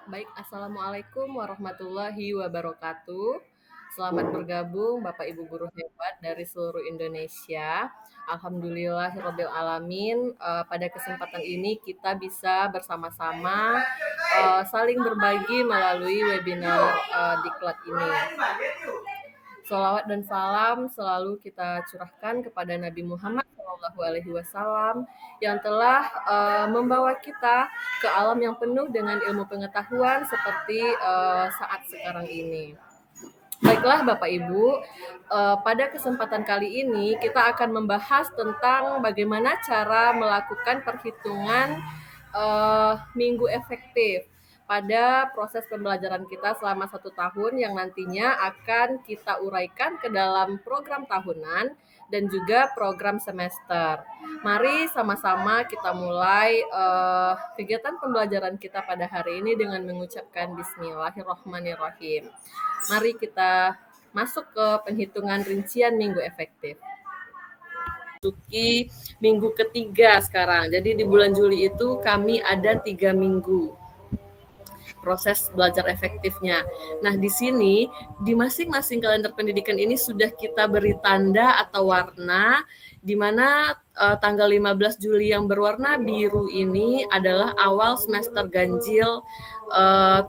Baik, Assalamualaikum warahmatullahi wabarakatuh. Selamat bergabung Bapak Ibu guru hebat dari seluruh Indonesia. Alhamdulillahirabbil alamin. Pada kesempatan ini kita bisa bersama-sama saling berbagi melalui webinar diklat ini. Sholawat dan salam selalu kita curahkan kepada Nabi Muhammad SAW yang telah membawa kita ke alam yang penuh dengan ilmu pengetahuan seperti saat sekarang ini. Baiklah Bapak Ibu, pada kesempatan kali ini kita akan membahas tentang bagaimana cara melakukan perhitungan minggu efektif pada proses pembelajaran kita selama 1 tahun yang nantinya akan kita uraikan ke dalam program tahunan dan juga program semester. Mari sama-sama kita mulai kegiatan pembelajaran kita pada hari ini dengan mengucapkan Bismillahirrahmanirrahim. Mari kita masuk ke penghitungan rincian minggu efektif. Masuki minggu ketiga sekarang. Jadi di bulan Juli itu kami ada 3 minggu proses belajar efektifnya. Nah, di sini di masing-masing kalender pendidikan ini sudah kita beri tanda atau warna di mana tanggal 15 Juli yang berwarna biru ini adalah awal semester ganjil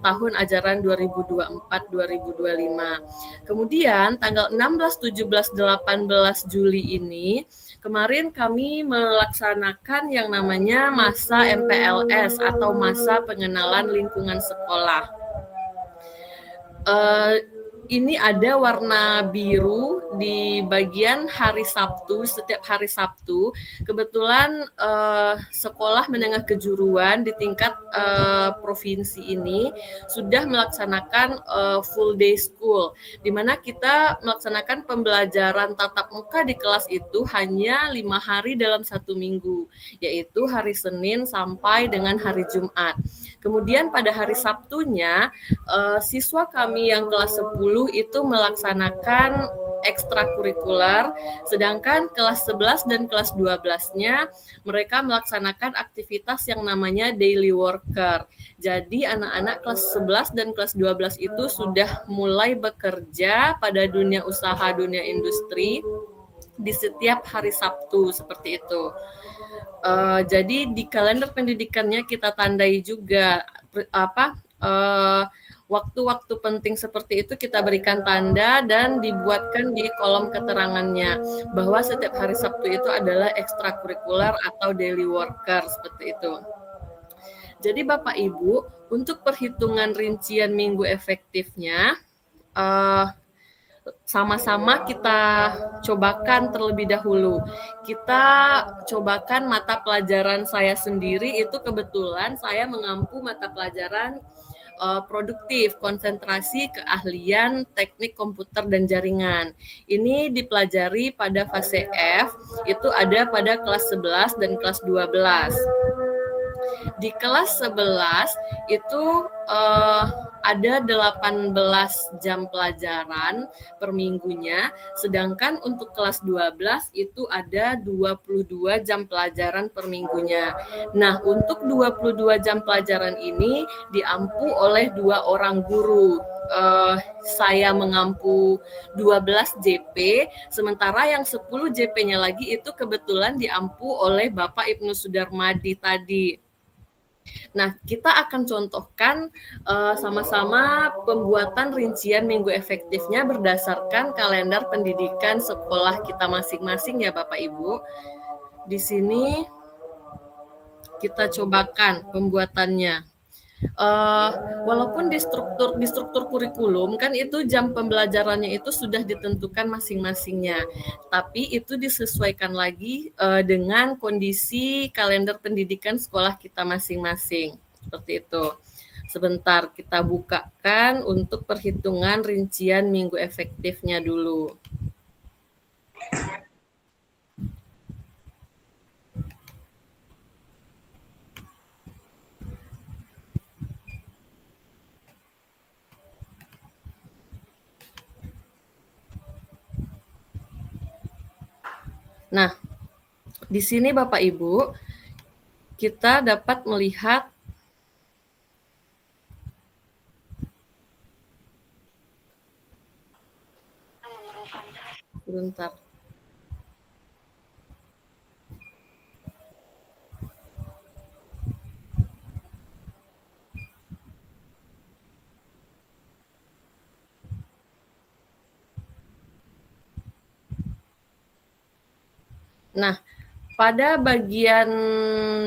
tahun ajaran 2024-2025. Kemudian tanggal 16, 17, 18 Juli ini kemarin kami melaksanakan yang namanya masa MPLS atau masa pengenalan lingkungan sekolah. Ini ada warna biru di bagian hari Sabtu, setiap hari Sabtu. Kebetulan sekolah menengah kejuruan di tingkat provinsi ini sudah melaksanakan full day school, di mana kita melaksanakan pembelajaran tatap muka di kelas itu hanya 5 hari dalam 1 minggu, yaitu hari Senin sampai dengan hari Jumat. Kemudian pada hari Sabtunya, siswa kami yang kelas 10 itu melaksanakan ekstrakurikuler, sedangkan kelas 11 dan kelas 12-nya mereka melaksanakan aktivitas yang namanya daily worker. Jadi anak-anak kelas 11 dan kelas 12 itu sudah mulai bekerja pada dunia usaha, dunia industri di setiap hari Sabtu seperti itu. Jadi di kalender pendidikannya kita tandai juga waktu-waktu penting seperti itu kita berikan tanda dan dibuatkan di kolom keterangannya bahwa setiap hari Sabtu itu adalah ekstrakurikuler atau daily worker seperti itu. Jadi Bapak Ibu, untuk perhitungan rincian minggu efektifnya sama-sama kita cobakan terlebih dahulu. Kita cobakan mata pelajaran saya sendiri, itu kebetulan saya mengampu mata pelajaran produktif, konsentrasi, keahlian, teknik komputer dan jaringan. Ini dipelajari pada fase F, itu ada pada kelas 11 dan kelas 12. Di kelas 11 itu ada 18 jam pelajaran per minggunya, sedangkan untuk kelas 12 itu ada 22 jam pelajaran per minggunya. Nah, untuk 22 jam pelajaran ini diampu oleh 2 orang guru. Saya mengampu 12 JP, sementara yang 10 JP-nya lagi itu kebetulan diampu oleh Bapak Ibnu Sudarmadi tadi. Nah, kita akan contohkan sama-sama pembuatan rincian minggu efektifnya berdasarkan kalender pendidikan sekolah kita masing-masing ya Bapak Ibu. Di sini kita cobakan pembuatannya. Walaupun di struktur kurikulum kan itu jam pembelajarannya itu sudah ditentukan masing-masingnya, tapi itu disesuaikan lagi dengan kondisi kalender pendidikan sekolah kita masing-masing seperti itu. Sebentar kita bukakan untuk perhitungan rincian minggu efektifnya dulu. Nah, di sini Bapak Ibu, kita dapat melihat Sebentar. Nah, pada bagian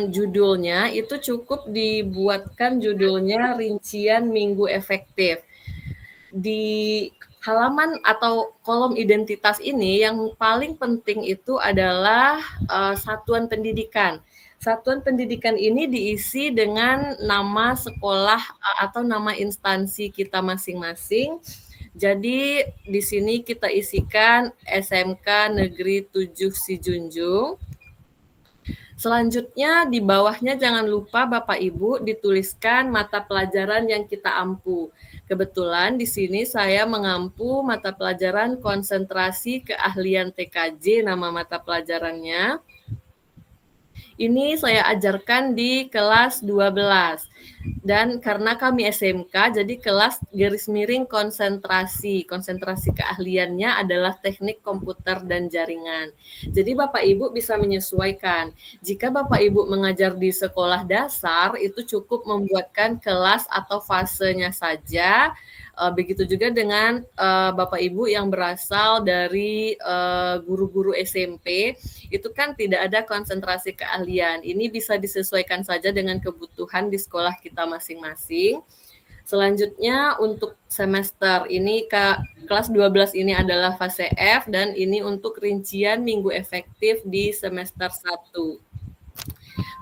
judulnya itu cukup dibuatkan judulnya rincian minggu efektif. Di halaman atau kolom identitas ini yang paling penting itu adalah satuan pendidikan. Satuan pendidikan ini diisi dengan nama sekolah atau nama instansi kita masing-masing. Jadi di sini kita isikan SMK Negeri 7 Sijunjung. Selanjutnya di bawahnya jangan lupa Bapak Ibu dituliskan mata pelajaran yang kita ampu. Kebetulan di sini saya mengampu mata pelajaran konsentrasi keahlian TKJ, nama mata pelajarannya. Ini saya ajarkan di kelas 12. Dan karena kami SMK, jadi kelas garis miring konsentrasi. Konsentrasi keahliannya adalah teknik komputer dan jaringan. Jadi Bapak Ibu bisa menyesuaikan. Jika Bapak Ibu mengajar di sekolah dasar, itu cukup membuatkan kelas atau fasenya saja. Begitu juga dengan Bapak Ibu yang berasal dari guru-guru SMP, itu kan tidak ada konsentrasi keahlian. Ini bisa disesuaikan saja dengan kebutuhan di sekolah kita masing-masing. Selanjutnya untuk semester ini kelas 12 ini adalah fase F dan ini untuk rincian minggu efektif di semester 1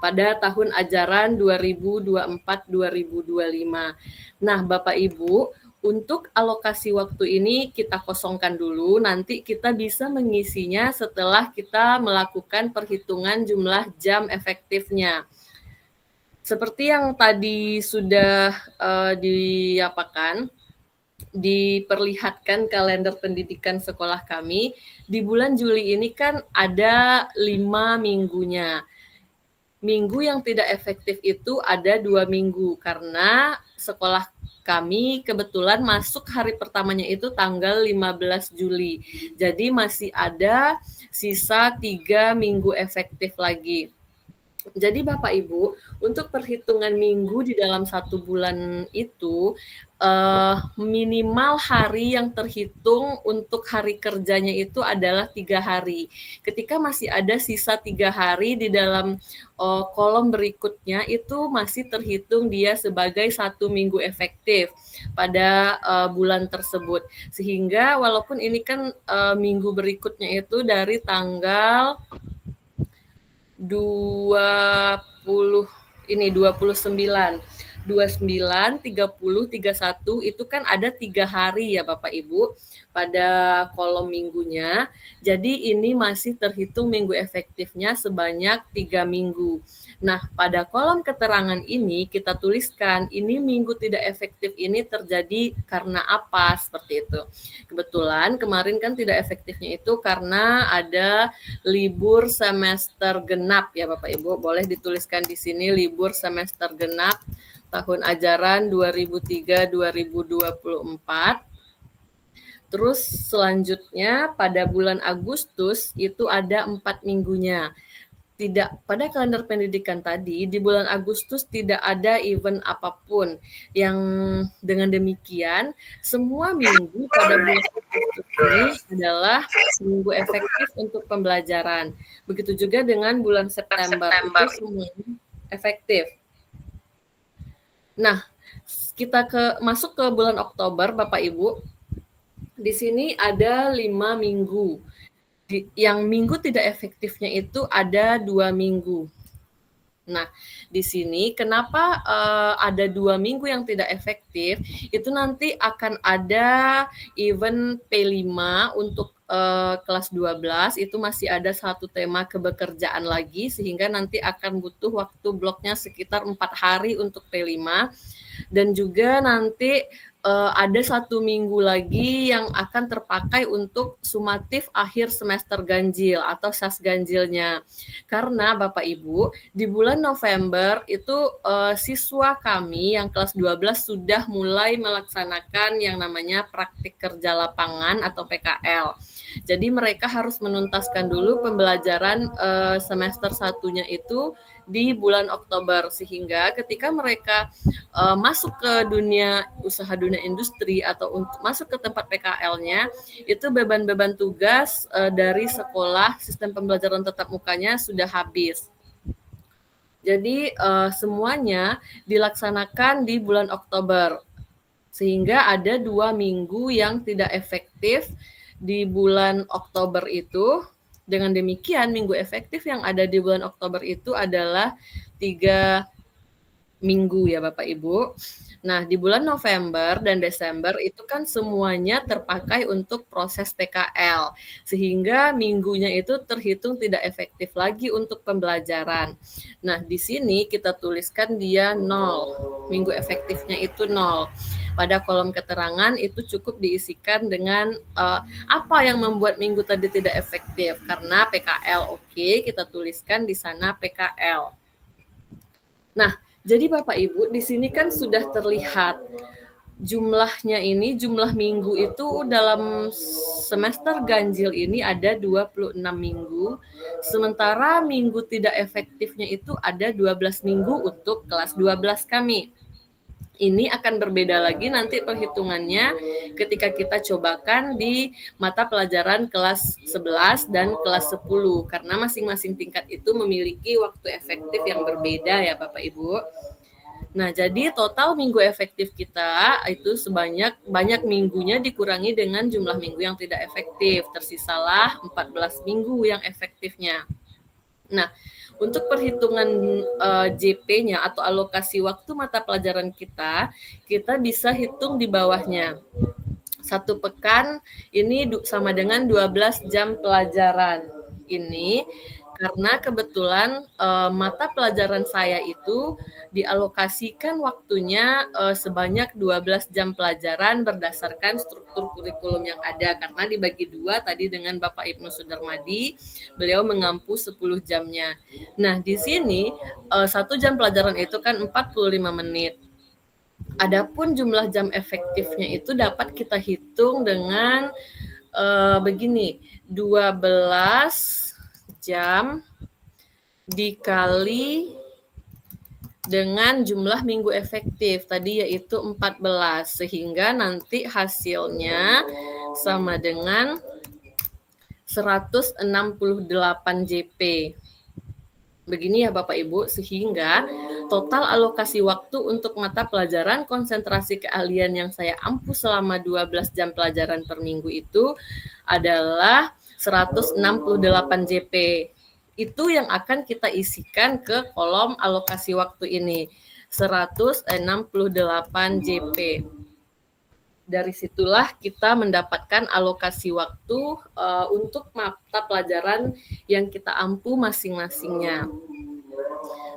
pada tahun ajaran 2024-2025. Nah, Bapak Ibu, untuk alokasi waktu ini kita kosongkan dulu, nanti kita bisa mengisinya setelah kita melakukan perhitungan jumlah jam efektifnya. Seperti yang tadi sudah diperlihatkan kalender pendidikan sekolah kami, di bulan Juli ini kan ada 5 minggunya. Minggu yang tidak efektif itu ada 2 minggu, karena sekolah kami kebetulan masuk hari pertamanya itu tanggal 15 Juli. Jadi masih ada sisa 3 minggu efektif lagi. Jadi Bapak Ibu, untuk perhitungan minggu di dalam 1 bulan itu, minimal hari yang terhitung untuk hari kerjanya itu adalah 3 hari. Ketika masih ada sisa 3 hari di dalam kolom berikutnya, itu masih terhitung dia sebagai 1 minggu efektif pada bulan tersebut. Sehingga walaupun ini kan minggu berikutnya itu dari tanggal 29, 30, 31 itu kan ada 3 hari ya Bapak Ibu pada kolom minggunya. Jadi ini masih terhitung minggu efektifnya sebanyak 3 minggu. Nah, pada kolom keterangan ini kita tuliskan ini minggu tidak efektif ini terjadi karena apa, seperti itu. Kebetulan kemarin kan tidak efektifnya itu karena ada libur semester genap ya Bapak Ibu. Boleh dituliskan di sini libur semester genap tahun ajaran 2003-2024. Terus selanjutnya pada bulan Agustus itu ada 4 minggunya. Tidak, pada kalender pendidikan tadi di bulan Agustus tidak ada event apapun. Yang dengan demikian semua minggu pada bulan Agustus ini adalah minggu efektif untuk pembelajaran. Begitu juga dengan bulan September. Itu semuanya efektif. Nah, kita masuk ke bulan Oktober, Bapak Ibu. Di sini ada 5 minggu. Yang minggu tidak efektifnya itu ada 2 minggu. Nah, di sini kenapa ada 2 minggu yang tidak efektif? Itu nanti akan ada event P5 untuk kelas 12, itu masih ada 1 tema kebekerjaan lagi, sehingga nanti akan butuh waktu bloknya sekitar 4 hari untuk P5. Dan juga nanti ada 1 minggu lagi yang akan terpakai untuk sumatif akhir semester ganjil atau SAS ganjilnya. Karena Bapak Ibu, di bulan November itu siswa kami yang kelas 12 sudah mulai melaksanakan yang namanya praktik kerja lapangan atau PKL. Jadi mereka harus menuntaskan dulu pembelajaran semester 1-nya itu di bulan Oktober, sehingga ketika mereka masuk ke dunia usaha dunia industri atau untuk masuk ke tempat PKL-nya, itu beban-beban tugas dari sekolah sistem pembelajaran tatap mukanya sudah habis. Jadi semuanya dilaksanakan di bulan Oktober, sehingga ada 2 minggu yang tidak efektif di bulan Oktober itu. Dengan demikian, minggu efektif yang ada di bulan Oktober itu adalah 3 minggu ya Bapak Ibu. Nah, di bulan November dan Desember itu kan semuanya terpakai untuk proses PKL, sehingga minggunya itu terhitung tidak efektif lagi untuk pembelajaran. Nah, di sini kita tuliskan dia 0, minggu efektifnya itu 0. Pada kolom keterangan itu cukup diisikan dengan apa yang membuat minggu tadi tidak efektif. Karena PKL oke, kita tuliskan di sana PKL. Nah, jadi Bapak Ibu, di sini kan sudah terlihat jumlahnya ini, jumlah minggu itu dalam semester ganjil ini ada 26 minggu, sementara minggu tidak efektifnya itu ada 12 minggu untuk kelas 12 kami. Ini akan berbeda lagi nanti perhitungannya ketika kita cobakan di mata pelajaran kelas 11 dan kelas 10, karena masing-masing tingkat itu memiliki waktu efektif yang berbeda ya Bapak Ibu. Nah, jadi total minggu efektif kita itu banyak minggunya dikurangi dengan jumlah minggu yang tidak efektif. Tersisalah 14 minggu yang efektifnya. Nah, untuk perhitungan JP-nya atau alokasi waktu mata pelajaran kita bisa hitung di bawahnya. 1 pekan ini sama dengan 12 jam pelajaran. Ini karena kebetulan mata pelajaran saya itu dialokasikan waktunya sebanyak 12 jam pelajaran berdasarkan struktur kurikulum yang ada, karena dibagi 2 tadi dengan Bapak Ibnu Sudarmadi, beliau mengampu 10 jamnya. Nah, di sini 1 jam pelajaran itu kan 45 menit. Adapun jumlah jam efektifnya itu dapat kita hitung dengan begini, 12 jam dikali dengan jumlah minggu efektif tadi yaitu 14, sehingga nanti hasilnya sama dengan 168 JP. Begini ya Bapak Ibu, sehingga total alokasi waktu untuk mata pelajaran konsentrasi keahlian yang saya ampu selama 12 jam pelajaran per minggu itu adalah 168 JP. Itu yang akan kita isikan ke kolom alokasi waktu ini, 168 JP. Dari situlah kita mendapatkan alokasi waktu untuk mata pelajaran yang kita ampu masing-masingnya.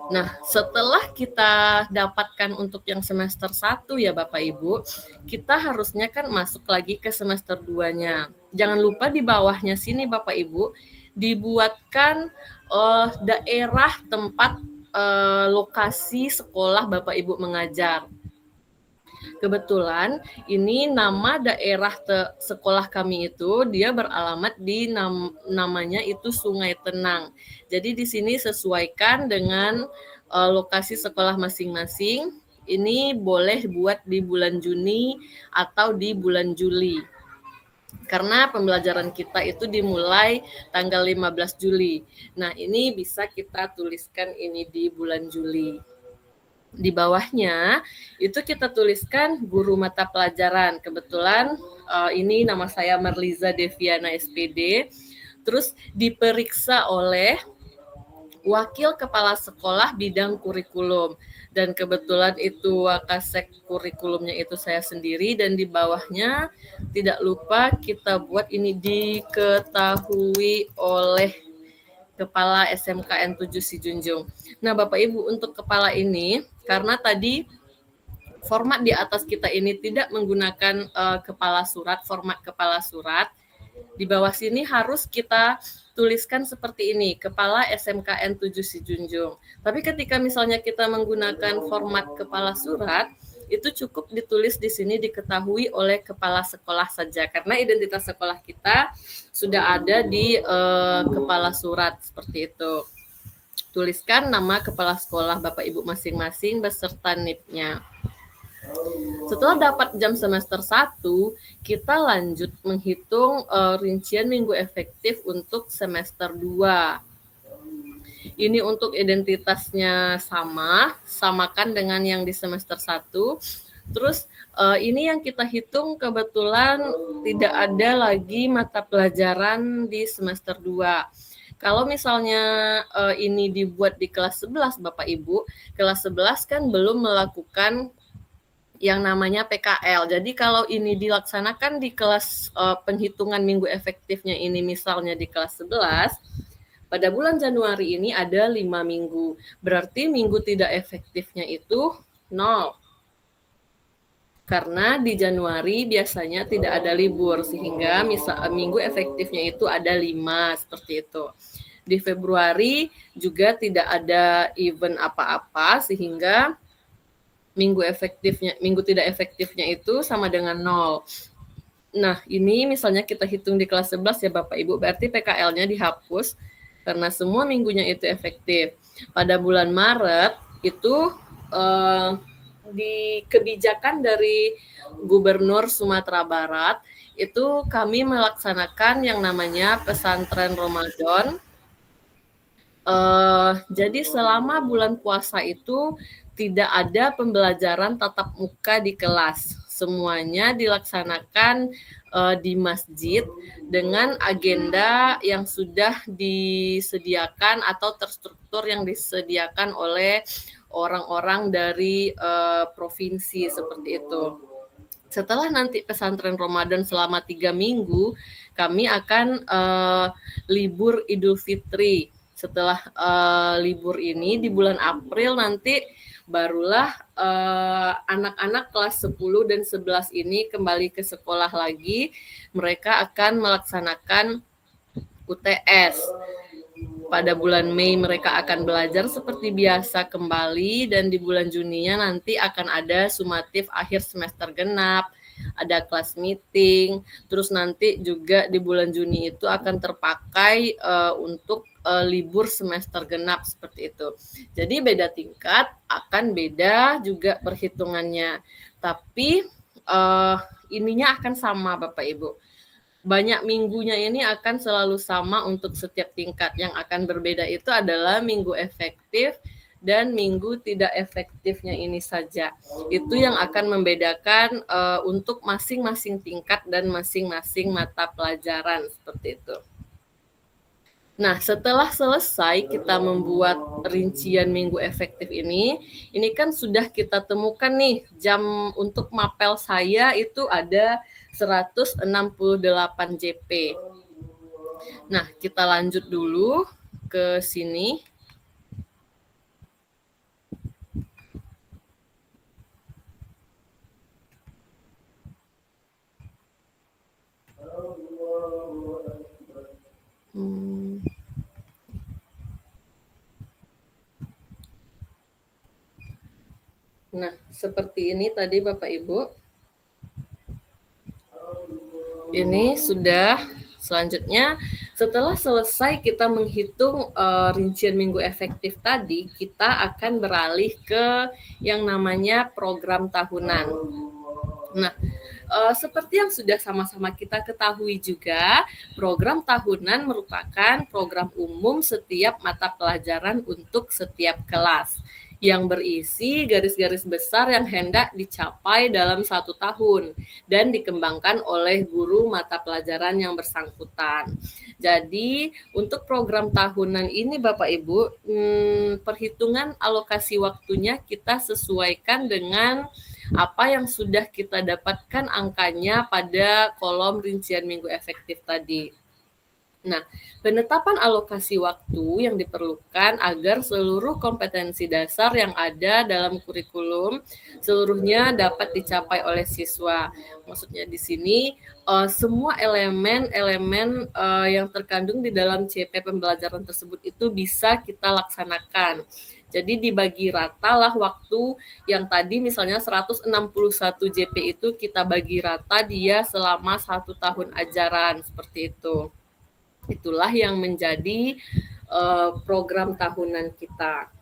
Nah, setelah kita dapatkan untuk yang semester 1 ya Bapak Ibu, kita harusnya kan masuk lagi ke semester 2-nya. Jangan lupa di bawahnya sini Bapak Ibu, dibuatkan daerah tempat lokasi sekolah Bapak Ibu mengajar. Kebetulan ini nama daerah sekolah kami itu dia beralamat di namanya itu Sungai Tenang. Jadi di sini sesuaikan dengan lokasi sekolah masing-masing. Ini boleh buat di bulan Juni atau di bulan Juli. Karena pembelajaran kita itu dimulai tanggal 15 Juli. Nah, ini bisa kita tuliskan ini di bulan Juli. Di bawahnya itu kita tuliskan guru mata pelajaran. Kebetulan ini nama saya Merliza Deviana SPD. Terus diperiksa oleh Wakil Kepala Sekolah Bidang Kurikulum. Dan kebetulan itu Wakasek kurikulumnya itu saya sendiri, dan di bawahnya tidak lupa kita buat ini diketahui oleh Kepala SMKN 7 Sijunjung. Nah, Bapak Ibu, untuk kepala ini, karena tadi format di atas kita ini tidak menggunakan kepala surat, format kepala surat, di bawah sini harus kita tuliskan seperti ini, Kepala SMKN 7 Sijunjung. Tapi ketika misalnya kita menggunakan format kepala surat, itu cukup ditulis di sini diketahui oleh kepala sekolah saja, karena identitas sekolah kita sudah ada di kepala surat seperti itu. Tuliskan nama kepala sekolah Bapak Ibu masing-masing beserta NIP-nya. Setelah dapat jam semester 1, kita lanjut menghitung rincian minggu efektif untuk semester 2. Ini untuk identitasnya samakan dengan yang di semester 1. Terus ini yang kita hitung kebetulan tidak ada lagi mata pelajaran di semester 2. Kalau misalnya ini dibuat di kelas 11 Bapak Ibu, kelas 11 kan belum melakukan yang namanya PKL. Jadi kalau ini dilaksanakan di kelas penghitungan minggu efektifnya ini misalnya di kelas 11, pada bulan Januari ini ada 5 minggu. Berarti minggu tidak efektifnya itu 0. Karena di Januari biasanya tidak ada libur, sehingga minggu efektifnya itu ada 5, seperti itu. Di Februari juga tidak ada event apa-apa, sehingga minggu tidak efektifnya itu sama dengan 0. Nah, ini misalnya kita hitung di kelas 11 ya Bapak Ibu, berarti PKL-nya dihapus karena semua minggunya itu efektif. Pada bulan Maret itu di kebijakan dari Gubernur Sumatera Barat itu kami melaksanakan yang namanya pesantren Ramadan. Jadi selama bulan puasa itu tidak ada pembelajaran tatap muka di kelas. Semuanya dilaksanakan di masjid dengan agenda yang sudah disediakan atau terstruktur yang disediakan oleh orang-orang dari provinsi seperti itu. Setelah nanti pesantren Ramadan selama 3 minggu, kami akan libur Idul Fitri. Setelah libur ini di bulan April nanti barulah anak-anak kelas 10 dan 11 ini kembali ke sekolah lagi. Mereka akan melaksanakan UTS. Pada bulan Mei mereka akan belajar seperti biasa kembali, dan di bulan Juninya nanti akan ada sumatif akhir semester genap, ada kelas meeting, terus nanti juga di bulan Juni itu akan terpakai untuk libur semester genap seperti itu. Jadi beda tingkat, akan beda juga perhitungannya. Tapi ininya akan sama Bapak Ibu. Banyak minggunya ini akan selalu sama untuk setiap tingkat. Yang akan berbeda itu adalah minggu efektif dan minggu tidak efektifnya ini saja. Itu yang akan membedakan untuk masing-masing tingkat dan masing-masing mata pelajaran seperti itu. Nah, setelah selesai kita membuat rincian minggu efektif ini kan sudah kita temukan nih jam untuk mapel saya itu ada 168 JP. Nah, kita lanjut dulu ke sini. Nah, seperti ini tadi Bapak Ibu. Ini sudah selanjutnya setelah selesai kita menghitung rincian minggu efektif tadi, kita akan beralih ke yang namanya program tahunan. Nah, seperti yang sudah sama-sama kita ketahui juga, program tahunan merupakan program umum setiap mata pelajaran untuk setiap kelas yang berisi garis-garis besar yang hendak dicapai dalam 1 tahun dan dikembangkan oleh guru mata pelajaran yang bersangkutan. Jadi untuk program tahunan ini Bapak Ibu, perhitungan alokasi waktunya kita sesuaikan dengan apa yang sudah kita dapatkan angkanya pada kolom rincian minggu efektif tadi. Nah, penetapan alokasi waktu yang diperlukan agar seluruh kompetensi dasar yang ada dalam kurikulum seluruhnya dapat dicapai oleh siswa. Maksudnya di sini semua elemen-elemen yang terkandung di dalam CP pembelajaran tersebut itu bisa kita laksanakan. Jadi dibagi rata lah waktu yang tadi misalnya 161 JP itu kita bagi rata dia selama 1 tahun ajaran seperti itu. Itulah yang menjadi program tahunan kita.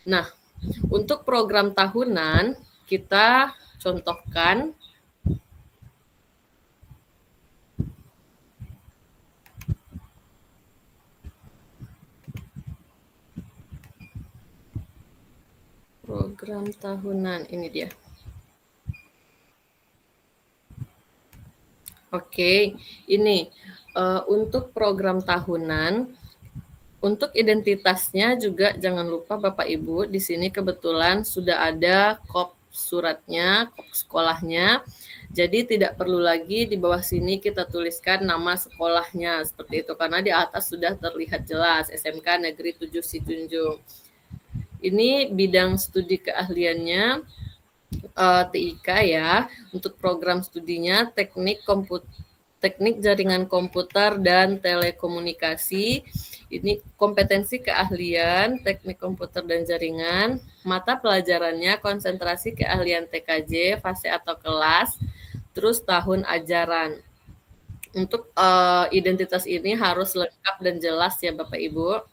Nah, untuk program tahunan kita contohkan program tahunan ini dia. Oke, ini untuk program tahunan. Untuk identitasnya juga jangan lupa Bapak Ibu, di sini kebetulan sudah ada kop suratnya, kop sekolahnya. Jadi tidak perlu lagi di bawah sini kita tuliskan nama sekolahnya seperti itu karena di atas sudah terlihat jelas SMK Negeri 7 Sijunjung. Ini bidang studi keahliannya TIK ya. Untuk program studinya Teknik Jaringan Komputer dan Telekomunikasi. Ini kompetensi keahlian, teknik komputer dan jaringan. Mata pelajarannya konsentrasi keahlian TKJ, fase atau kelas, terus tahun ajaran. Untuk identitas ini harus lengkap dan jelas ya Bapak Ibu.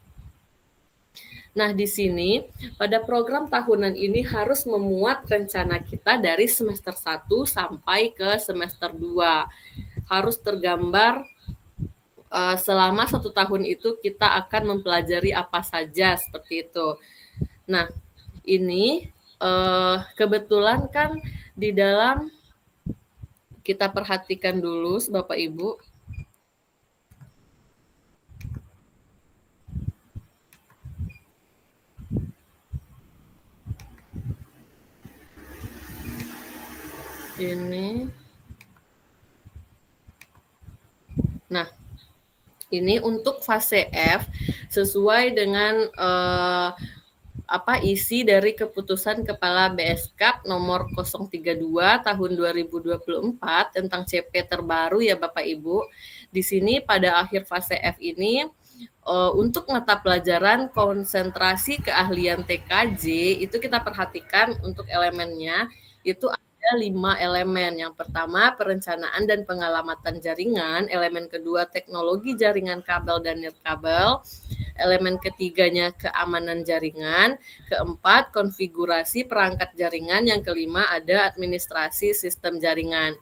Nah, di sini pada program tahunan ini harus memuat rencana kita dari semester 1 sampai ke semester 2. Harus tergambar selama 1 tahun itu kita akan mempelajari apa saja seperti itu. Nah, ini kebetulan kan di dalam kita perhatikan dulu Bapak Ibu. Ini. Nah, ini untuk fase F sesuai dengan isi dari keputusan Kepala BSKAP nomor 032 tahun 2024 tentang CP terbaru ya Bapak Ibu. Di sini pada akhir fase F ini untuk mata pelajaran konsentrasi keahlian TKJ itu kita perhatikan untuk elemennya itu ada 5 elemen. Yang pertama perencanaan dan pengalamatan jaringan, elemen kedua teknologi jaringan kabel dan nirkabel, elemen ketiganya keamanan jaringan, keempat konfigurasi perangkat jaringan, yang kelima ada administrasi sistem jaringan.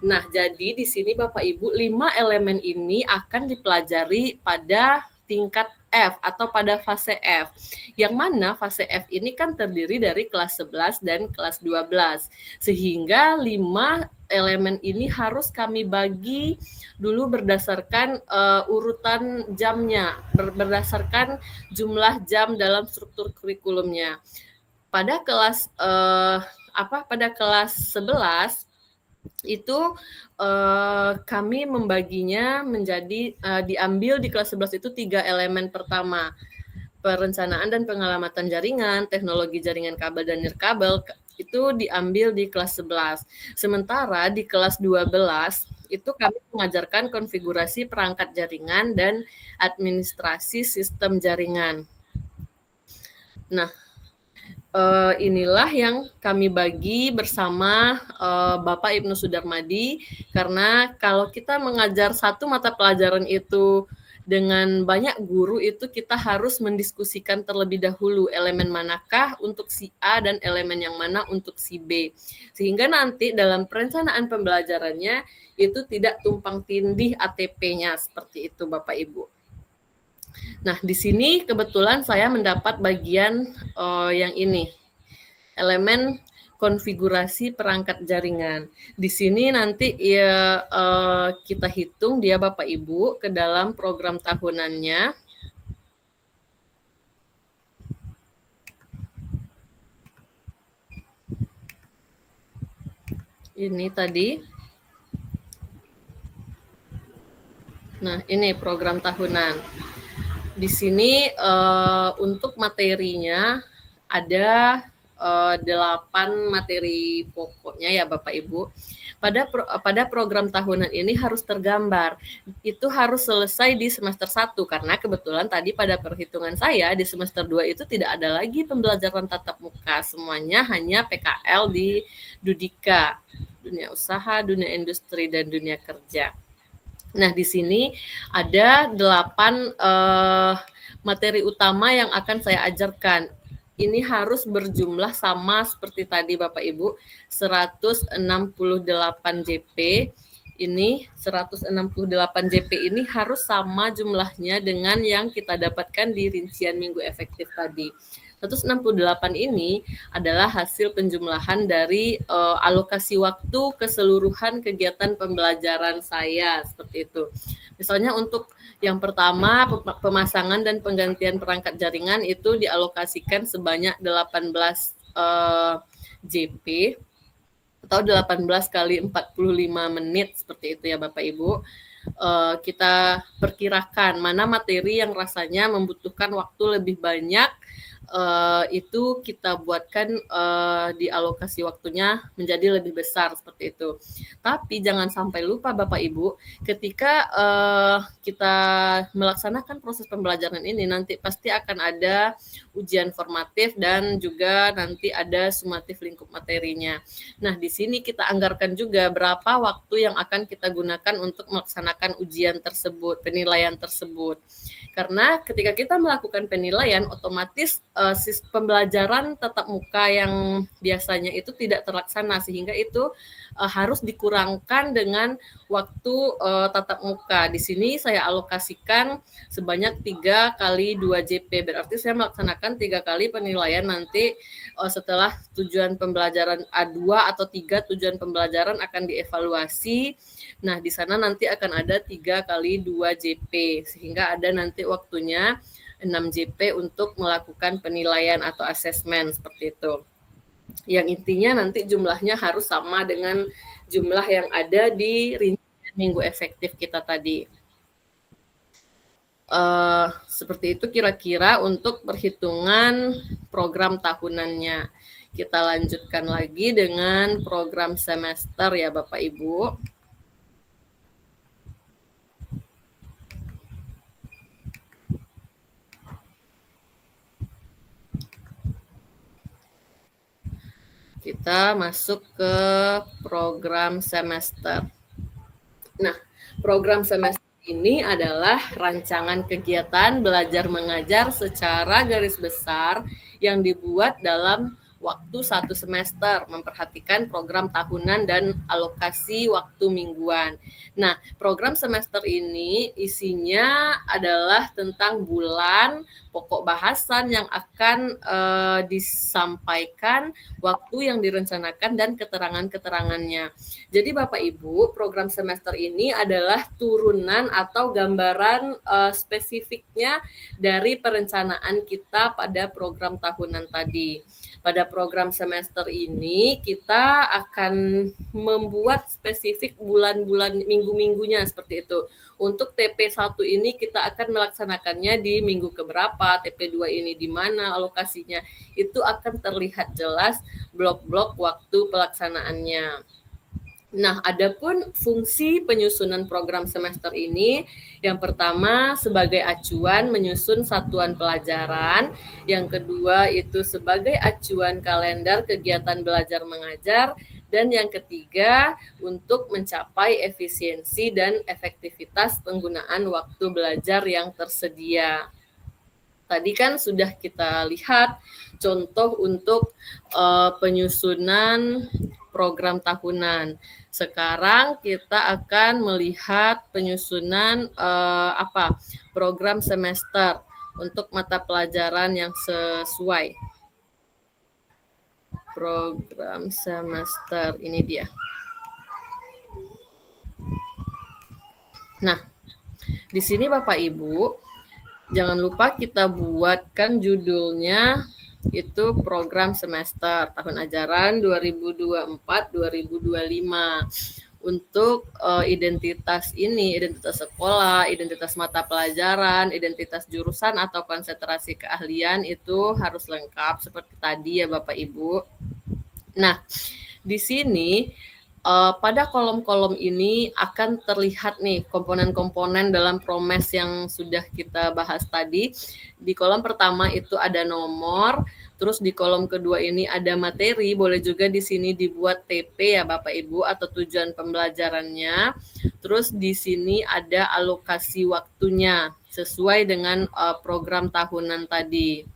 Nah, jadi di sini Bapak Ibu 5 elemen ini akan dipelajari pada tingkat F atau pada fase F. Yang mana fase F ini kan terdiri dari kelas 11 dan kelas 12. Sehingga 5 elemen ini harus kami bagi dulu berdasarkan urutan jamnya, berdasarkan jumlah jam dalam struktur kurikulumnya. Pada kelas pada kelas 11 itu kami membaginya menjadi diambil di kelas 11 itu 3 elemen pertama. Perencanaan dan pengalamatan jaringan, teknologi jaringan kabel dan nirkabel itu diambil di kelas 11. Sementara di kelas 12 itu kami mengajarkan konfigurasi perangkat jaringan dan administrasi sistem jaringan. Nah, inilah yang kami bagi bersama Bapak Ibnu Sudarmadi, karena kalau kita mengajar satu mata pelajaran itu dengan banyak guru itu kita harus mendiskusikan terlebih dahulu elemen manakah untuk si A dan elemen yang mana untuk si B. Sehingga nanti dalam perencanaan pembelajarannya itu tidak tumpang tindih ATP-nya seperti itu Bapak Ibu. Nah, di sini kebetulan saya mendapat bagian yang ini, elemen konfigurasi perangkat jaringan. Di sini nanti ya kita hitung dia Bapak Ibu ke dalam program tahunannya. Ini tadi. Nah, ini program tahunan. Di sini untuk materinya ada 8 materi pokoknya ya Bapak Ibu. Pada program tahunan ini harus tergambar. Itu harus selesai di semester 1 karena kebetulan tadi pada perhitungan saya di semester 2 itu tidak ada lagi pembelajaran tatap muka. Semuanya hanya PKL di Dudika, dunia usaha, dunia industri, dan dunia kerja. Nah, di sini ada 8 materi utama yang akan saya ajarkan. Ini harus berjumlah sama seperti tadi Bapak Ibu, 168 JP. Ini 168 JP ini harus sama jumlahnya dengan yang kita dapatkan di rincian minggu efektif tadi. 168 ini adalah hasil penjumlahan dari alokasi waktu keseluruhan kegiatan pembelajaran saya, seperti itu. Misalnya untuk yang pertama, pemasangan dan penggantian perangkat jaringan itu dialokasikan sebanyak 18 JP atau 18 kali 45 menit, seperti itu ya Bapak Ibu. Kita perkirakan mana materi yang rasanya membutuhkan waktu lebih banyak, itu kita buatkan di alokasi waktunya menjadi lebih besar, seperti itu. Tapi jangan sampai lupa Bapak Ibu, ketika kita melaksanakan proses pembelajaran ini nanti pasti akan ada ujian formatif dan juga nanti ada sumatif lingkup materinya. Nah, di sini kita anggarkan juga berapa waktu yang akan kita gunakan untuk melaksanakan ujian tersebut, penilaian tersebut. Karena ketika kita melakukan penilaian, otomatis pembelajaran tatap muka yang biasanya itu tidak terlaksana, sehingga itu harus dikurangkan dengan waktu tatap muka. Di sini saya alokasikan sebanyak 3 kali 2 JP, berarti saya melaksanakan 3 kali penilaian nanti setelah tujuan pembelajaran A2 atau 3 tujuan pembelajaran akan dievaluasi. Nah, di sana nanti akan ada 3 kali 2 JP, sehingga ada nanti waktunya 6 JP untuk melakukan penilaian atau asesmen, seperti itu. Yang intinya nanti jumlahnya harus sama dengan jumlah yang ada di rincian minggu efektif kita tadi. Seperti itu kira-kira untuk perhitungan program tahunannya. Kita lanjutkan lagi dengan program semester ya Bapak Ibu. Kita masuk ke program semester. Nah, program semester ini adalah rancangan kegiatan belajar mengajar secara garis besar yang dibuat dalam waktu 1 semester, memperhatikan program tahunan dan alokasi waktu mingguan. Nah, program semester ini isinya adalah tentang bulan, pokok bahasan yang akan disampaikan, waktu yang direncanakan, dan keterangan-keterangannya. Jadi Bapak Ibu, program semester ini adalah turunan atau gambaran spesifiknya dari perencanaan kita pada program tahunan tadi. Pada program semester ini kita akan membuat spesifik bulan-bulan minggu-minggunya, seperti itu. Untuk TP1 ini kita akan melaksanakannya di minggu keberapa, TP2 ini di mana alokasinya. Itu akan terlihat jelas blok-blok waktu pelaksanaannya. Nah, adapun fungsi penyusunan program semester ini, yang pertama sebagai acuan menyusun satuan pelajaran, yang kedua itu sebagai acuan kalender kegiatan belajar mengajar, dan yang ketiga untuk mencapai efisiensi dan efektivitas penggunaan waktu belajar yang tersedia. Tadi kan sudah kita lihat contoh untuk penyusunan program tahunan. Sekarang kita akan melihat penyusunan program semester untuk mata pelajaran yang sesuai. Program semester ini dia. Nah, di sini Bapak Ibu, jangan lupa kita buatkan judulnya itu program semester tahun ajaran 2024-2025. untuk identitas sekolah, identitas mata pelajaran, identitas jurusan atau konsentrasi keahlian itu harus lengkap seperti tadi ya Bapak Ibu. Nah, di sini pada kolom-kolom ini akan terlihat nih komponen-komponen dalam promes yang sudah kita bahas tadi. Di kolom pertama itu ada nomor, terus di kolom kedua ini ada materi, boleh juga di sini dibuat TP ya Bapak Ibu atau tujuan pembelajarannya. Terus di sini ada alokasi waktunya sesuai dengan program tahunan tadi.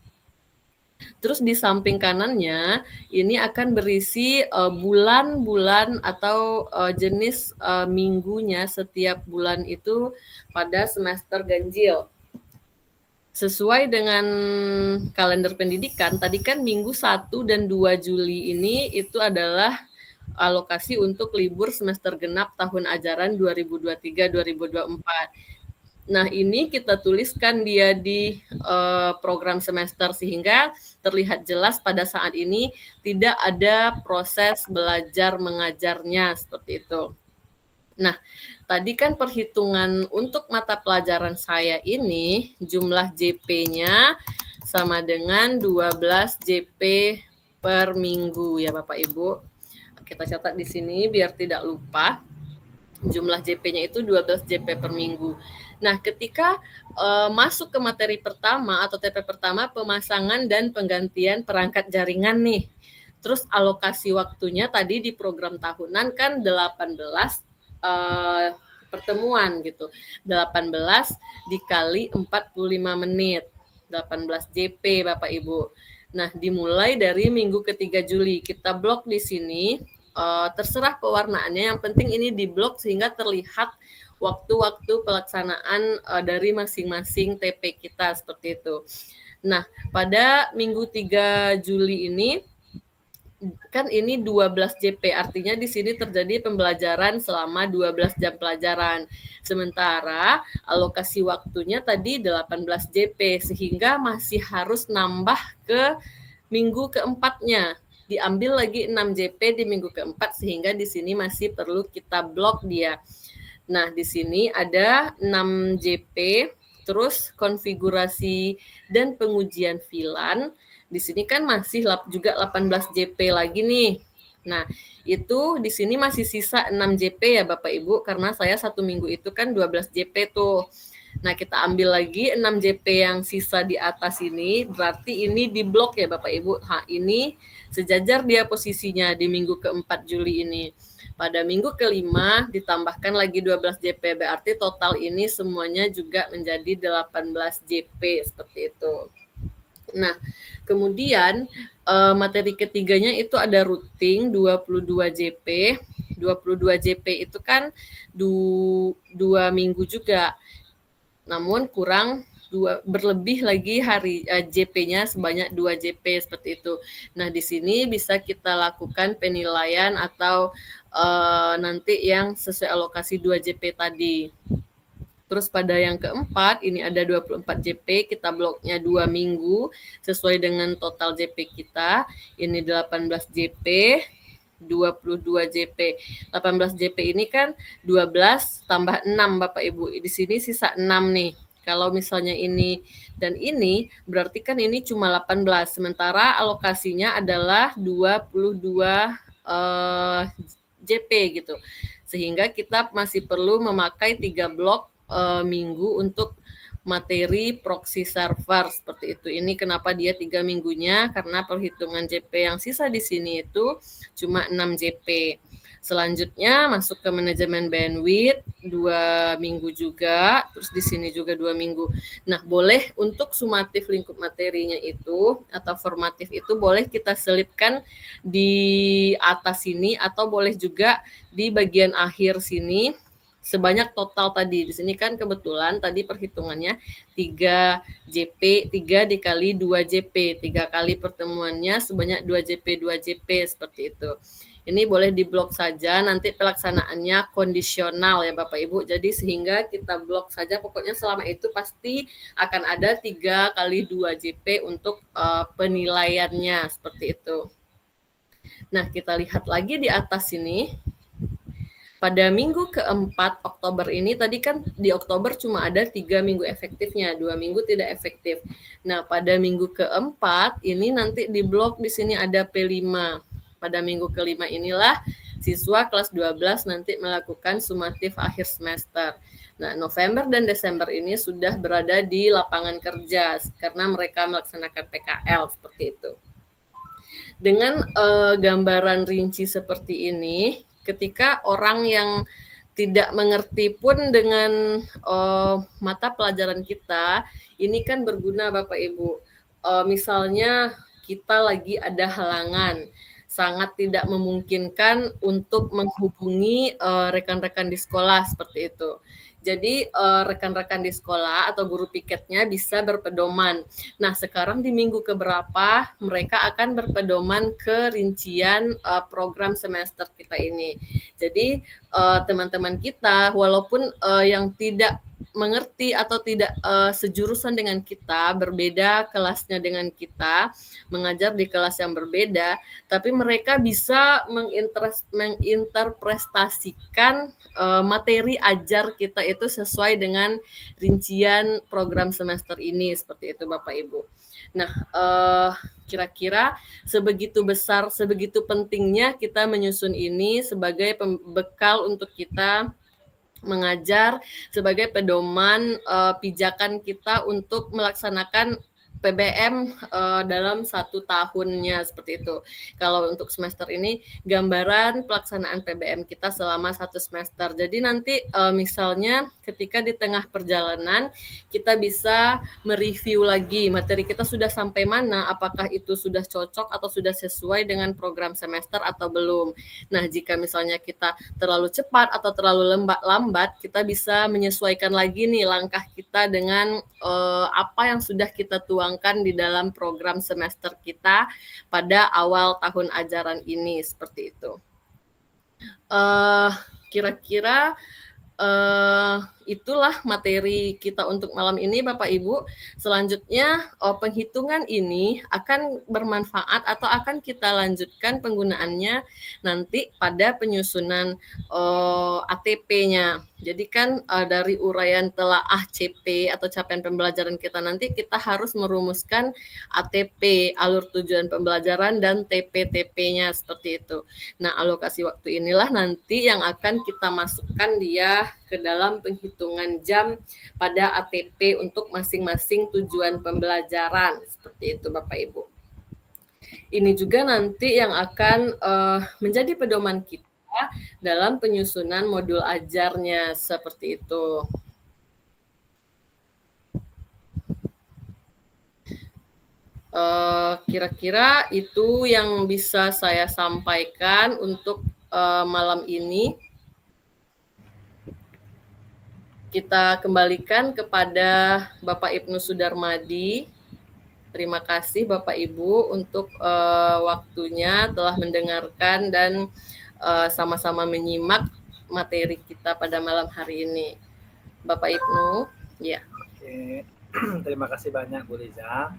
Terus di samping kanannya ini akan berisi bulan-bulan atau jenis minggunya setiap bulan itu pada semester ganjil. Sesuai dengan kalender pendidikan, tadi kan minggu 1 dan 2 Juli ini itu adalah alokasi untuk libur semester genap tahun ajaran 2023-2024. Nah, ini kita tuliskan dia di program semester sehingga terlihat jelas pada saat ini tidak ada proses belajar mengajarnya seperti itu. Nah, tadi kan perhitungan untuk mata pelajaran saya ini jumlah JP-nya sama dengan 12 JP per minggu ya Bapak Ibu. Kita catat di sini biar tidak lupa. Jumlah JP-nya itu 12 JP per minggu. Nah, ketika masuk ke materi pertama atau TP pertama, pemasangan dan penggantian perangkat jaringan nih. Terus alokasi waktunya tadi di program tahunan kan 18 pertemuan gitu. 18 dikali 45 menit. 18 JP Bapak Ibu. Nah, dimulai dari minggu ketiga Juli. Kita blok di sini. Terserah pewarnaannya, yang penting ini diblok sehingga terlihat waktu-waktu pelaksanaan dari masing-masing TP kita seperti itu. Nah, pada minggu 3 Juli ini kan ini 12 JP, artinya di sini terjadi pembelajaran selama 12 jam pelajaran. Sementara alokasi waktunya tadi 18 JP, sehingga masih harus nambah ke minggu keempatnya. Diambil lagi 6 JP di minggu keempat sehingga di sini masih perlu kita blok dia. Nah, di sini ada 6 JP, terus konfigurasi dan pengujian VLAN. Di sini kan masih juga 18 JP lagi nih. Nah, itu di sini masih sisa 6 JP ya Bapak Ibu, karena saya 1 minggu itu kan 12 JP tuh. Nah, kita ambil lagi 6 JP yang sisa di atas ini, berarti ini di blok ya Bapak Ibu. Ini sejajar dia posisinya di minggu keempat Juli ini. Pada minggu kelima ditambahkan lagi 12 JP, berarti total ini semuanya juga menjadi 18 JP seperti itu. Nah, kemudian materi ketiganya itu ada routing 22 JP. 22 JP itu kan 2 minggu juga. Namun kurang berlebih lagi hari JP-nya sebanyak 2 JP seperti itu. Nah, di sini bisa kita lakukan penilaian atau nanti yang sesuai alokasi 2 JP tadi. Terus pada yang keempat, ini ada 24 JP, kita bloknya 2 minggu, sesuai dengan total JP kita. Ini 18 JP, 22 JP. 18 JP ini kan 12 tambah 6 Bapak Ibu. Di sini sisa 6 nih. Kalau misalnya ini dan ini, berarti kan ini cuma 18. Sementara alokasinya adalah 22 JP gitu. Sehingga kita masih perlu memakai 3 blok minggu untuk materi proxy server seperti itu. Ini kenapa dia 3 minggunya, karena perhitungan JP yang sisa di sini itu cuma 6 JP. Selanjutnya masuk ke manajemen bandwidth 2 minggu juga, terus di sini juga 2 minggu. Nah, boleh untuk sumatif lingkup materinya itu atau formatif itu boleh kita selipkan di atas sini atau boleh juga di bagian akhir sini. Sebanyak total tadi, di sini kan kebetulan tadi perhitungannya 3 JP, 3 dikali 2 JP, 3 kali pertemuannya sebanyak 2 JP, 2 JP seperti itu. Ini boleh diblok saja, nanti pelaksanaannya kondisional ya Bapak Ibu, jadi sehingga kita blok saja, pokoknya selama itu pasti akan ada 3 kali 2 JP untuk penilaiannya seperti itu. Nah, kita lihat lagi di atas sini. pada minggu keempat Oktober ini, tadi kan di Oktober cuma ada 3 minggu efektifnya, 2 minggu tidak efektif. Nah, pada minggu keempat ini nanti di blok di sini ada P5. Pada minggu kelima inilah siswa kelas 12 nanti melakukan sumatif akhir semester. Nah, November dan Desember ini sudah berada di lapangan kerja karena mereka melaksanakan PKL seperti itu. Dengan gambaran rinci seperti ini, ketika orang yang tidak mengerti pun dengan mata pelajaran kita, ini kan berguna Bapak Ibu. Misalnya kita lagi ada halangan, sangat tidak memungkinkan untuk menghubungi rekan-rekan di sekolah seperti itu. Jadi rekan-rekan di sekolah atau guru piketnya bisa berpedoman. Nah, sekarang di minggu keberapa mereka akan berpedoman ke rincian program semester kita ini. Jadi teman-teman kita walaupun yang tidak mengerti atau tidak sejurusan dengan kita, berbeda kelasnya dengan kita, mengajar di kelas yang berbeda, tapi mereka bisa menginterpretasikan materi ajar kita itu sesuai dengan rincian program semester ini, seperti itu Bapak Ibu. Nah, kira-kira sebegitu besar, sebegitu pentingnya kita menyusun ini sebagai bekal untuk kita mengajar, sebagai pedoman pijakan kita untuk melaksanakan PBM dalam 1 tahunnya seperti itu. Kalau untuk semester ini gambaran pelaksanaan PBM kita selama 1 semester. Jadi nanti misalnya ketika di tengah perjalanan kita bisa mereview lagi materi kita sudah sampai mana, apakah itu sudah cocok atau sudah sesuai dengan program semester atau belum. Nah, jika misalnya kita terlalu cepat atau terlalu lambat, kita bisa menyesuaikan lagi nih langkah kita dengan apa yang sudah kita tuangkan di dalam program semester kita pada awal tahun ajaran ini, seperti itu. Kira-kira itulah materi kita untuk malam ini Bapak Ibu. Selanjutnya penghitungan ini akan bermanfaat atau akan kita lanjutkan penggunaannya nanti pada penyusunan ATP-nya. Jadi kan dari uraian telaah CP atau capaian pembelajaran kita nanti kita harus merumuskan ATP, alur tujuan pembelajaran, dan TP-TP-nya seperti itu. Nah, alokasi waktu inilah nanti yang akan kita masukkan dia ke dalam penghitungan jam pada ATP untuk masing-masing tujuan pembelajaran. Seperti itu Bapak Ibu. Ini juga nanti yang akan menjadi pedoman kita dalam penyusunan modul ajarnya, seperti itu. Kira-kira itu yang bisa saya sampaikan untuk malam ini. Kita kembalikan kepada Bapak Ibnu Sudarmadi. Terima kasih Bapak Ibu untuk waktunya telah mendengarkan dan sama-sama menyimak materi kita pada malam hari ini. Bapak Ibnu, ya. Oke. Terima kasih banyak Bu Liza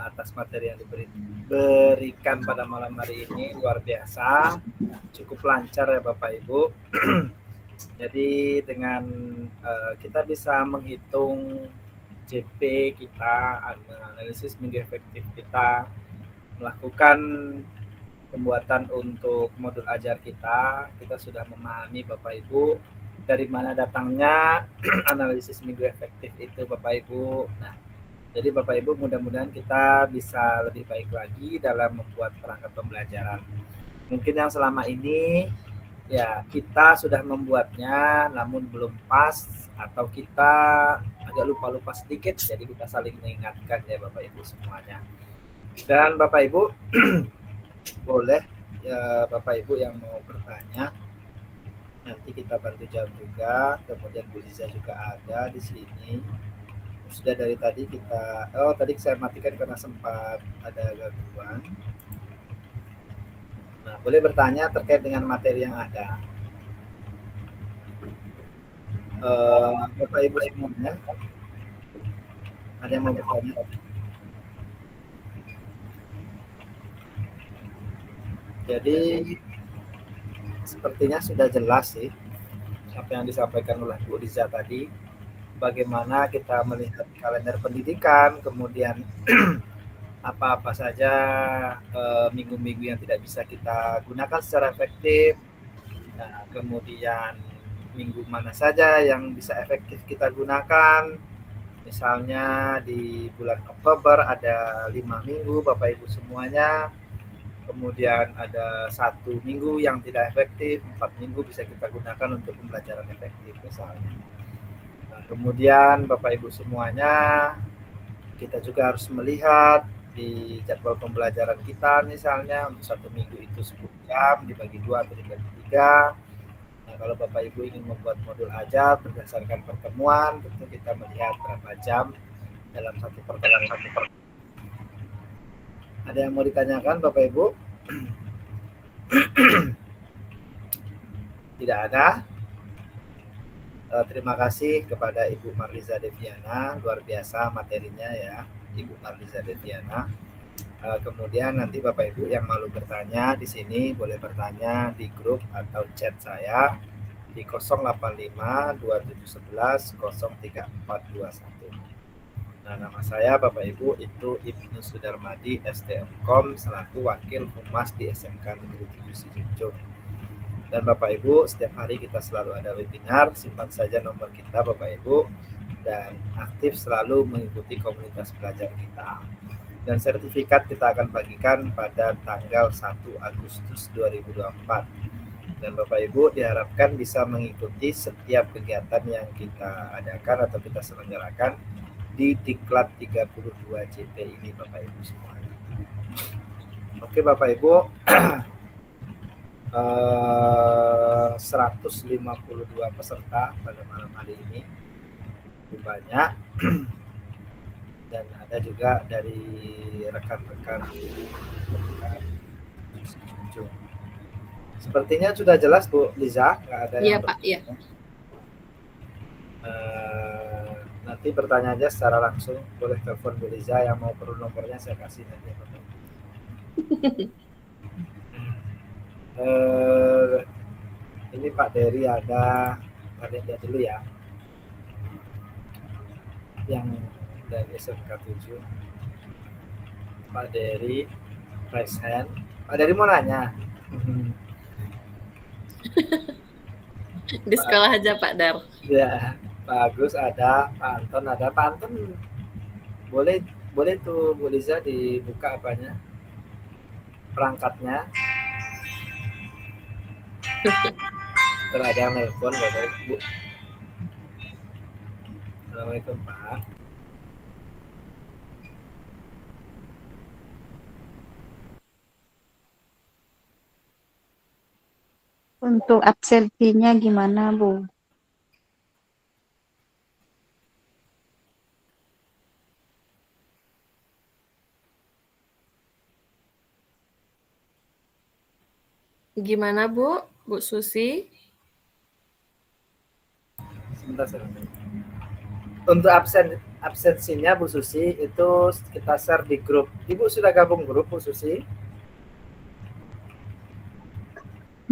atas materi yang diberikan pada malam hari ini, luar biasa, cukup lancar ya Bapak Ibu. Jadi dengan kita bisa menghitung JP kita, analisis minggu efektif kita, melakukan pembuatan untuk modul ajar kita sudah memahami Bapak Ibu dari mana datangnya analisis minggu efektif itu Bapak Ibu. Nah, jadi Bapak Ibu mudah-mudahan kita bisa lebih baik lagi dalam membuat perangkat pembelajaran. Mungkin yang selama ini ya kita sudah membuatnya namun belum pas atau kita agak lupa-lupa sedikit, jadi kita saling mengingatkan ya Bapak Ibu semuanya. Dan Bapak Ibu boleh ya Bapak Ibu yang mau bertanya nanti kita bantu jawab juga. Kemudian Bu Liza juga ada di sini. Sudah dari tadi kita tadi saya matikan karena sempat ada gangguan. Nah, boleh bertanya terkait dengan materi yang ada. Bapak Ibu semuanya, ada yang mau bertanya? Jadi sepertinya sudah jelas sih apa yang disampaikan oleh Bu Liza tadi. Bagaimana kita melihat kalender pendidikan, kemudian apa-apa saja minggu-minggu yang tidak bisa kita gunakan secara efektif. Nah, kemudian minggu mana saja yang bisa efektif kita gunakan. Misalnya di bulan Oktober ada 5 minggu Bapak Ibu semuanya. Kemudian ada 1 minggu yang tidak efektif, 4 minggu bisa kita gunakan untuk pembelajaran efektif misalnya. Nah, kemudian Bapak Ibu semuanya, kita juga harus melihat di jadwal pembelajaran kita misalnya untuk 1 minggu itu 10 jam dibagi 2 atau dibagi 3. Nah, kalau Bapak Ibu ingin membuat modul ajar berdasarkan pertemuan, tentu kita melihat berapa jam dalam satu pertemuan. Ada yang mau ditanyakan Bapak Ibu? Tidak ada. Terima kasih kepada Ibu Marliza Deviana, luar biasa materinya ya, Ibu Marliza Deviana. Kemudian nanti Bapak Ibu yang malu bertanya di sini boleh bertanya di grup atau chat saya di 085 2711 03421. Nah, nama saya Bapak Ibu itu Ibnu Sudarmadi STMkom selaku Wakil Humas di SMK Negeri 7 Sijunjung. Dan Bapak Ibu, setiap hari kita selalu ada webinar, simpan saja nomor kita Bapak Ibu, dan aktif selalu mengikuti komunitas belajar kita. Dan sertifikat kita akan bagikan pada tanggal 1 Agustus 2024. Dan Bapak Ibu diharapkan bisa mengikuti setiap kegiatan yang kita adakan atau kita selenggarakan di Diklat 32 JP ini Bapak Ibu semuanya. Oke Bapak Ibu, 152 peserta pada malam hari ini, banyak, dan ada juga dari rekan-rekan. Sepertinya sudah jelas Bu Liza, nggak ada Iya yang Pak, iya. Nanti bertanya aja secara langsung, boleh telepon Bu Liza, yang mau perlu nomornya saya kasih nanti Bapak. Ini Pak Dery ada, kalian lihat dulu ya, yang dari SMK 7. Pak Dery, raise hand. Pak Dery mau nanya. Di sekolah aja Pak Dar. Ya, Pak Agus ada, Pak Anton ada. Pak Anton boleh tuh Bu Liza dibuka apanya, perangkatnya. Kalau ada yang nelpon, boleh Bu. Assalamualaikum Pak. Untuk absensinya gimana, Bu? Gimana Bu? Bu Susi? Sebentar. Untuk absensinya Bu Susi itu kita share di grup. Ibu sudah gabung grup Bu Susi?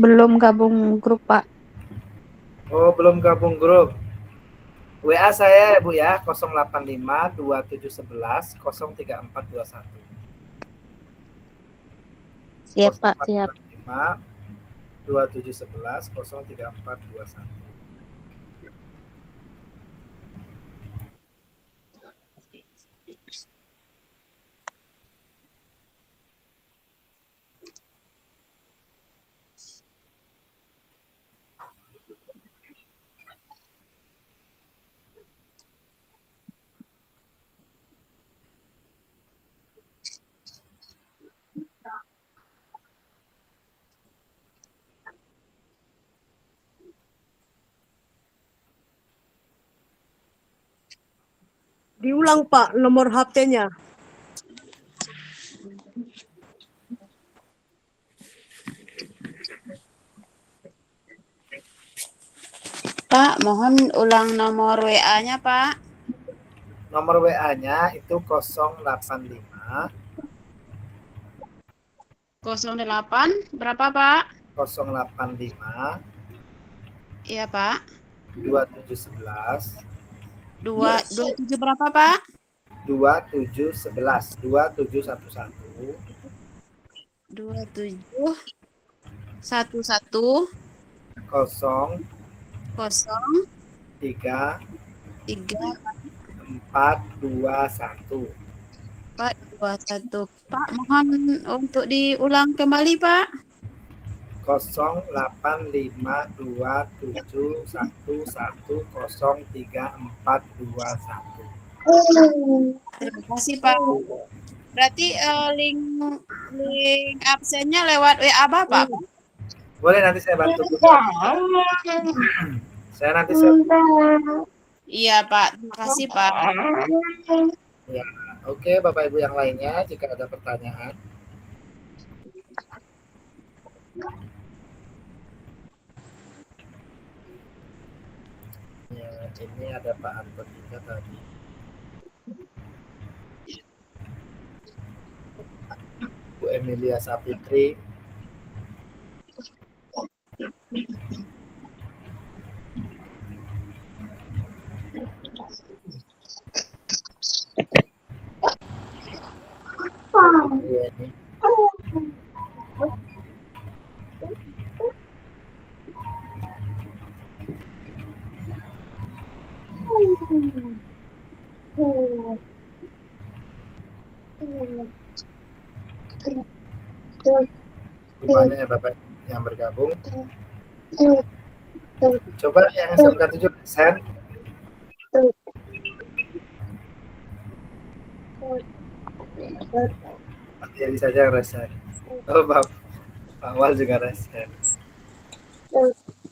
Belum gabung grup, Pak. Oh, belum gabung grup. WA saya Bu ya, 085 2711 03421. Siap, Pak, siap. 2711 03421. Diulang Pak nomor HP-nya. Pak, mohon ulang nomor WA-nya, Pak. Nomor WA-nya itu 085 08 berapa, Pak? 085 Iya, Pak. 2711 27 berapa, Pak? 2711 2711 27 11 0 0 3 3 421 4 2 1. Pak, mohon untuk diulang kembali, Pak. 0852111034421. Terima kasih, Pak. Berarti link absennya lewat WA Bapak, Pak? Boleh nanti saya bantu buka. Saya Iya, Pak. Terima kasih, Pak. ya. Oke, Bapak Ibu yang lainnya jika ada pertanyaan. Ya, ini ada Pak Anton juga tadi. Bu Emilia Sapitri. Ya, ini. Gimana ya Bapak yang bergabung? Coba yang SMK 7%. Jadi saja yang resen. Oh, Pak Wal juga resen.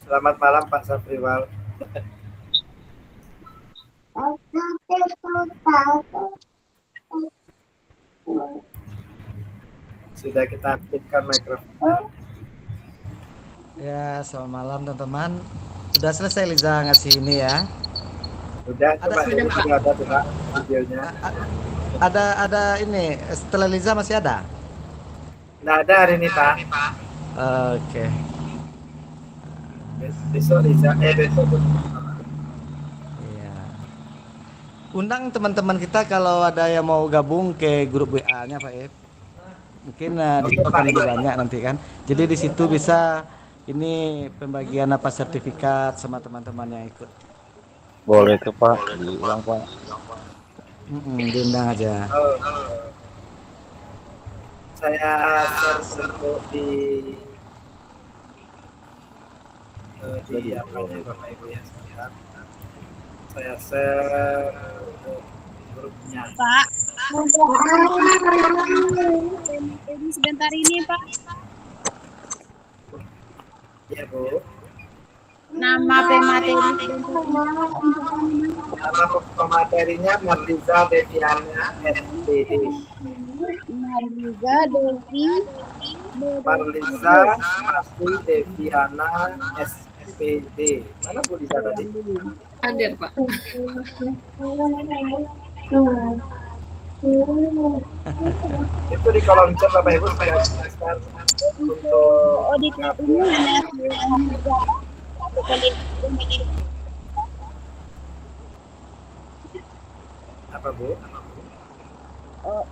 Selamat malam Pak Sapriwal. Sudah kita aktifkan mikrofon. Ya, selamat malam teman-teman. Sudah selesai Liza ngasih ini ya. Udah, coba ini sudah ada tuh Pak videonya. Ada ini setelah Liza masih ada? Nggak ada hari ini Pak. Oke. Besok Liza, besok. Iya. Undang teman-teman kita kalau ada yang mau gabung ke grup WA-nya Pak Ed. Mungkin di situ akan lebih banyak nanti kan. Jadi di situ bisa ini pembagian apa sertifikat sama teman-teman yang ikut. Boleh tuh Pak, diulang Pak. Diundang aja. Saya share untuk di apa ya Bapak Ibu yang sekalian. Saya share grupnya. Pak. Ini sebentar ini, Pak. Iya Bu. Nama pemateri. Nama pematerinya Marliza Deviana SPD. Marliza Devi. Marliza Asli Deviana SPD. Mana Bu Liza tadi? Hadir, Pak. Itu di kolom chat Bapak Ibu saya tuliskan untuk di ini apa Bu?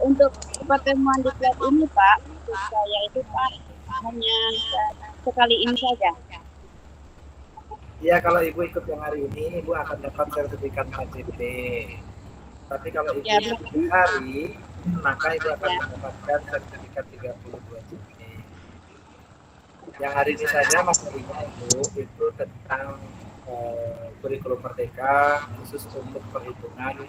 untuk pertemuan di klub ini Pak, saya itu Pak hanya sekali ini saja. Iya, kalau Ibu ikut yang hari ini, Ibu akan dapat sertifikat KJP. Tapi kalau Ibu ikut hari, maka Ibu akan mendapatkan sertifikat 32 JP. Yang hari ini saja materinya itu tentang kurikulum merdeka, khusus untuk perhitungan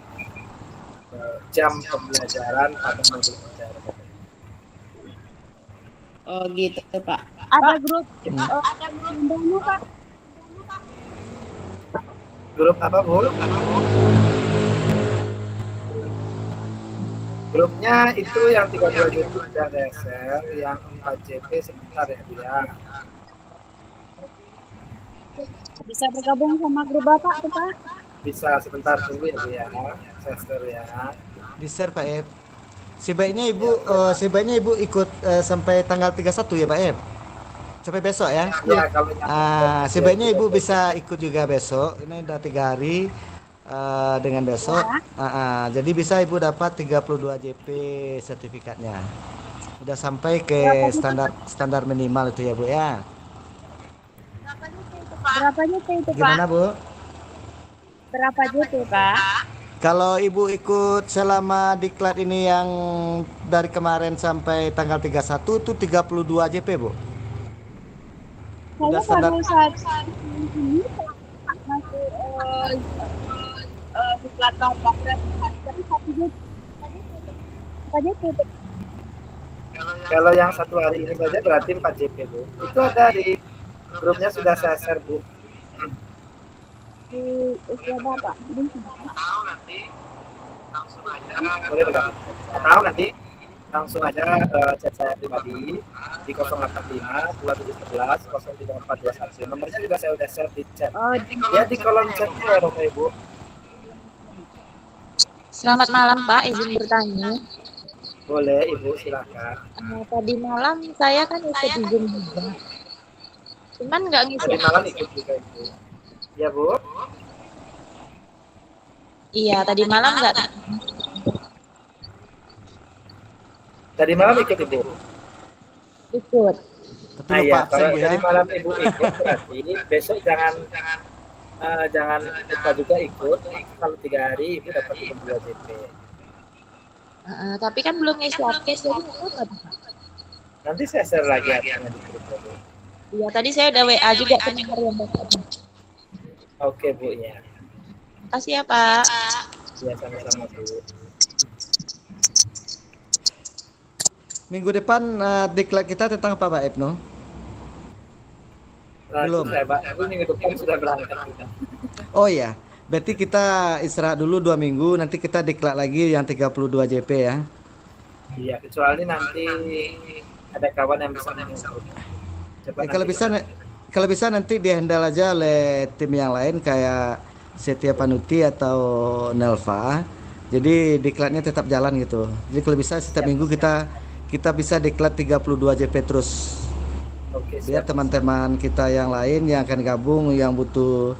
jam pembelajaran pada modul pelajaran. Oh gitu Pak. Ada grup, ada grup Pak. Grup apa Bu? Grupnya itu yang 32 JP sudah geser, yang 4 JP sebentar ya Bu ya. Bisa bergabung sama grup Bapak tuh Pak? Bisa, sebentar tunggu ya Bu ya. Saya share ya. Di share Pak Ed. Sebaiknya Ibu ikut sampai tanggal 31 ya Pak Ed. sampai besok ya. Ya kalau Sebaiknya Ibu bisa ikut juga besok. Ini udah 3 hari dengan besok. Jadi bisa Ibu dapat 32 JP sertifikatnya. Udah sampai ke standar minimal itu ya Bu ya. Berapanya itu Pak? Gimana Bu? Berapa juta Pak? Kalau Ibu ikut selama diklat ini yang dari kemarin sampai tanggal 31 itu 32 JP Bu. Udah Saya standar. baru saat ini masih di platform Bakrat tapi 1 juta. Saja itu. Kalau yang 1 hari ini saja berarti 4 JP Bu. Itu ada di grupnya sudah saya share Bu. Di usia Bapak. Boleh Bapak. Tahu nanti langsung aja chat saya pribadi di 085 2711 03421. Nomornya juga saya udah share di chat. Ya di kolom chatnya ya Bapak Ibu. Selamat malam Pak, izin bertanya. Boleh Ibu silakan. Tadi malam saya kan ikut izin juga. Cuman nggak ngisi. Tadi malam ikut juga Ibu. Ya Bu. Iya, tadi malam nggak. Tadi malam ikut Ibu. Ikut. Tapi lupa Iya, absen kalau Bu ya. tadi malam Ibu ikut berarti besok jangan lupa juga ikut. Kalau 3 hari Ibu dapat 2 JP. Tapi kan belum ngisi update, jadi nggak tahu Pak. Nanti saya share lagi hasilnya di grup Bu. Iya, tadi saya udah WA juga ke nomor yang Bapak. Oke Bu ya. Kasih ya Pak. Ya sama-sama Bu. Minggu depan diklat kita tentang apa Pak Ibnu? Belum. Saya Pak, aku minggu depan sudah berangkat kita. Oh ya, berarti kita istirahat dulu 2 minggu, nanti kita diklat lagi yang 32 JP ya. Iya, kecuali nanti ada kawan yang bisa menyusul. Kalau bisa nanti dihandle aja oleh tim yang lain kayak Setia Panuti atau Nelva. Jadi diklatnya tetap jalan gitu. Jadi kalau bisa setiap minggu kita bisa diklat 32 JP terus. Oke, Biar teman-teman kita yang lain yang akan gabung yang butuh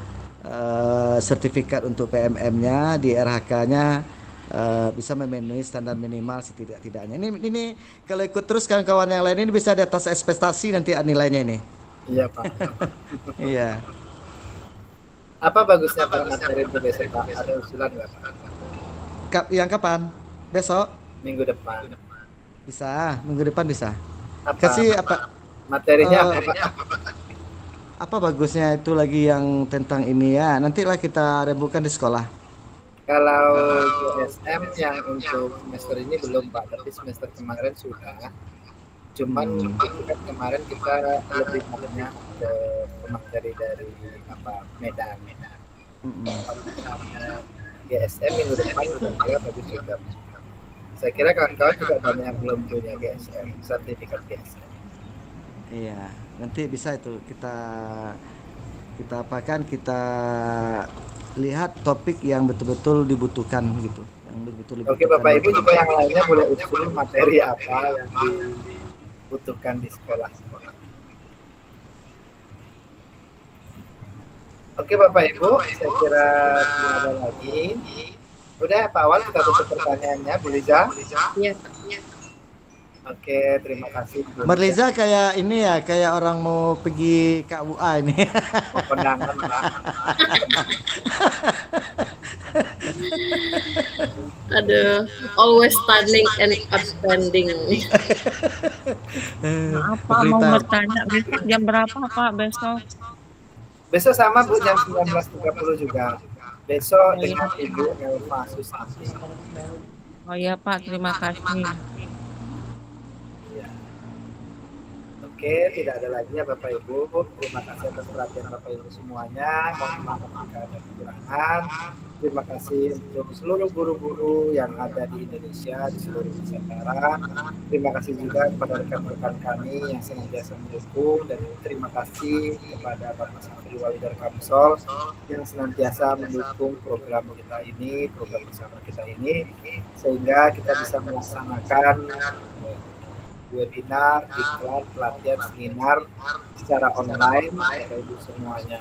sertifikat untuk PMM-nya di RH-nya bisa memenuhi standar minimal setidak-tidaknya. Ini kalau ikut terus kawan-kawan yang lain ini bisa di atas ekspektasi nanti nilainya ini. Iya Pak. Iya. Apa bagusnya Pak materi itu besok Pak? Ada usulan nggak Pak? Yang kapan? Besok? Minggu depan. Bisa, minggu depan bisa. Apa? Kasih apa? Materinya apa Pak? Apa bagusnya itu lagi yang tentang ini ya? Nantilah kita rembukan di sekolah. Kalau GSM yang untuk semester ini belum Pak, tapi semester kemarin sudah. Cuman itu kan kemarin kita lebih banyak ke materi dari Medan. GSM minggu depan sudah bagus juga. Saya kira kawan-kawan juga banyak yang belum punya GSM, sertifikat GSM. Iya, nanti bisa itu kita apakan, kita lihat topik yang betul-betul dibutuhkan gitu. Yang betul dibutuhkan. Oke Bapak Ibu juga yang lainnya boleh usul materi apa yang dibutuhkan di sekolah. Oke Bapak Ibu, saya kira tidak ada lagi. Udah Pak Awal kita tutup pertanyaannya, Bu Liza. Iya. Oke, terima kasih. Marliza kayak ini ya, kayak orang mau pergi KUA ini. Kondangan Pak. Aduh, always stunning and outstanding. Maaf Pak, mau bertanya besok jam berapa Pak besok? Besok sama Bu, jam 19.30 juga. Besok dengan Ibu Elva Susanti. Oh iya Pak, terima kasih. Oke, tidak ada lagi ya Bapak Ibu. Terima kasih atas perhatian Bapak Ibu semuanya. Mohon maaf jika ada kekurangan. Terima kasih untuk seluruh guru-guru yang ada di Indonesia, di seluruh Nusantara. Terima kasih juga kepada rekan-rekan kami yang senantiasa mendukung, dan terima kasih kepada Bapak Santri Wali dari Kamsol yang senantiasa mendukung program kita ini, program bersama kita ini, sehingga kita bisa melaksanakan webinar, iklan, pelatihan, seminar secara online Bapak Ibu semuanya.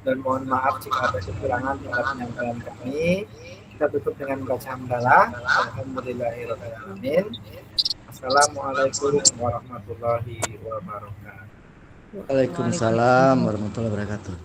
Dan mohon maaf jika ada kekurangan pada penyampaian kami. Kita tutup dengan baca hamdalah. Alhamdulillahirrahmanirrahim. Assalamualaikum warahmatullahi wabarakatuh. Waalaikumsalam warahmatullahi wabarakatuh.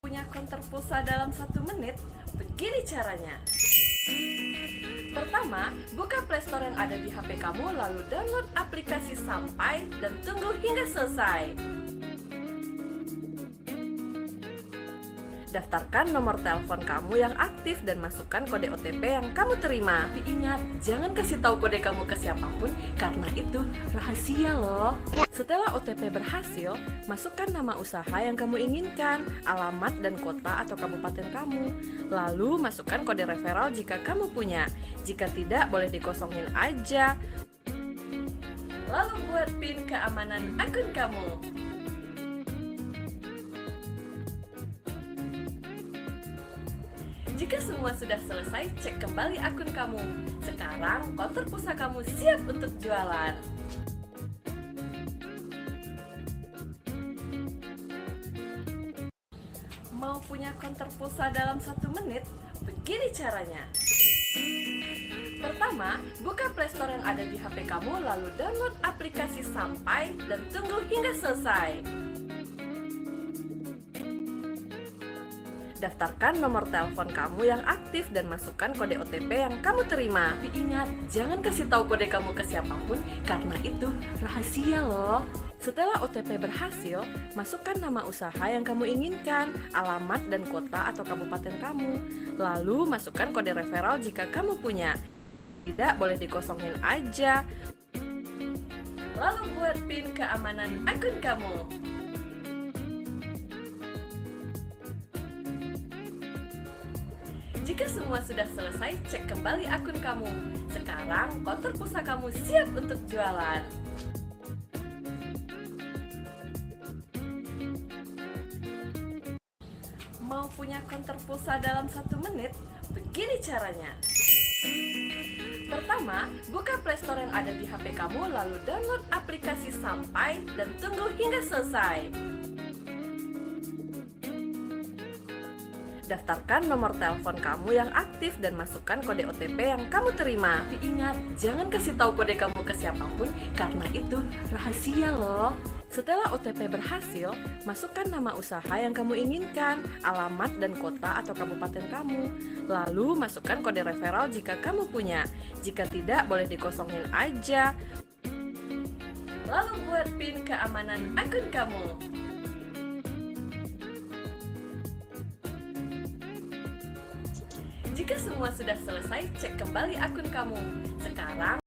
Punya konter pulsa dalam 1 menit? Begini caranya. Pertama, buka Playstore yang ada di HP kamu, lalu download aplikasi Sampai dan tunggu hingga selesai. Daftarkan nomor telepon kamu yang aktif dan masukkan kode OTP yang kamu terima. Tapi ingat, jangan kasih tahu kode kamu ke siapapun karena itu rahasia loh. Setelah OTP berhasil, masukkan nama usaha yang kamu inginkan, alamat dan kota atau kabupaten kamu. Lalu masukkan kode referral jika kamu punya. Jika tidak, boleh dikosongin aja. Lalu buat PIN keamanan akun kamu. Jika semua sudah selesai, cek kembali akun kamu. Sekarang, konter pulsa kamu siap untuk jualan. Mau punya konter pulsa dalam 1 menit? Begini caranya. Pertama, buka Playstore yang ada di HP kamu, lalu download aplikasi Sampai dan tunggu hingga selesai. Daftarkan nomor telepon kamu yang aktif dan masukkan kode OTP yang kamu terima. Tapi ingat, jangan kasih tahu kode kamu ke siapapun karena itu rahasia loh. Setelah OTP berhasil, masukkan nama usaha yang kamu inginkan, alamat dan kota atau kabupaten kamu. Lalu masukkan kode referral jika kamu punya. Tidak, boleh dikosongin aja. Lalu buat PIN keamanan akun kamu. Jika semua sudah selesai, cek kembali akun kamu. Sekarang, konter pulsa kamu siap untuk jualan. Mau punya konter pulsa dalam 1 menit? Begini caranya. Pertama, buka Playstore yang ada di HP kamu, lalu download aplikasi Sampai dan tunggu hingga selesai. Daftarkan nomor telepon kamu yang aktif dan masukkan kode OTP yang kamu terima. Tapi ingat, jangan kasih tahu kode kamu ke siapapun karena itu rahasia loh. Setelah OTP berhasil, masukkan nama usaha yang kamu inginkan, alamat dan kota atau kabupaten kamu. Lalu masukkan kode referral jika kamu punya. Jika tidak, boleh dikosongin aja. Lalu buat PIN keamanan akun kamu. Jika semua sudah selesai, cek kembali akun kamu. Sekarang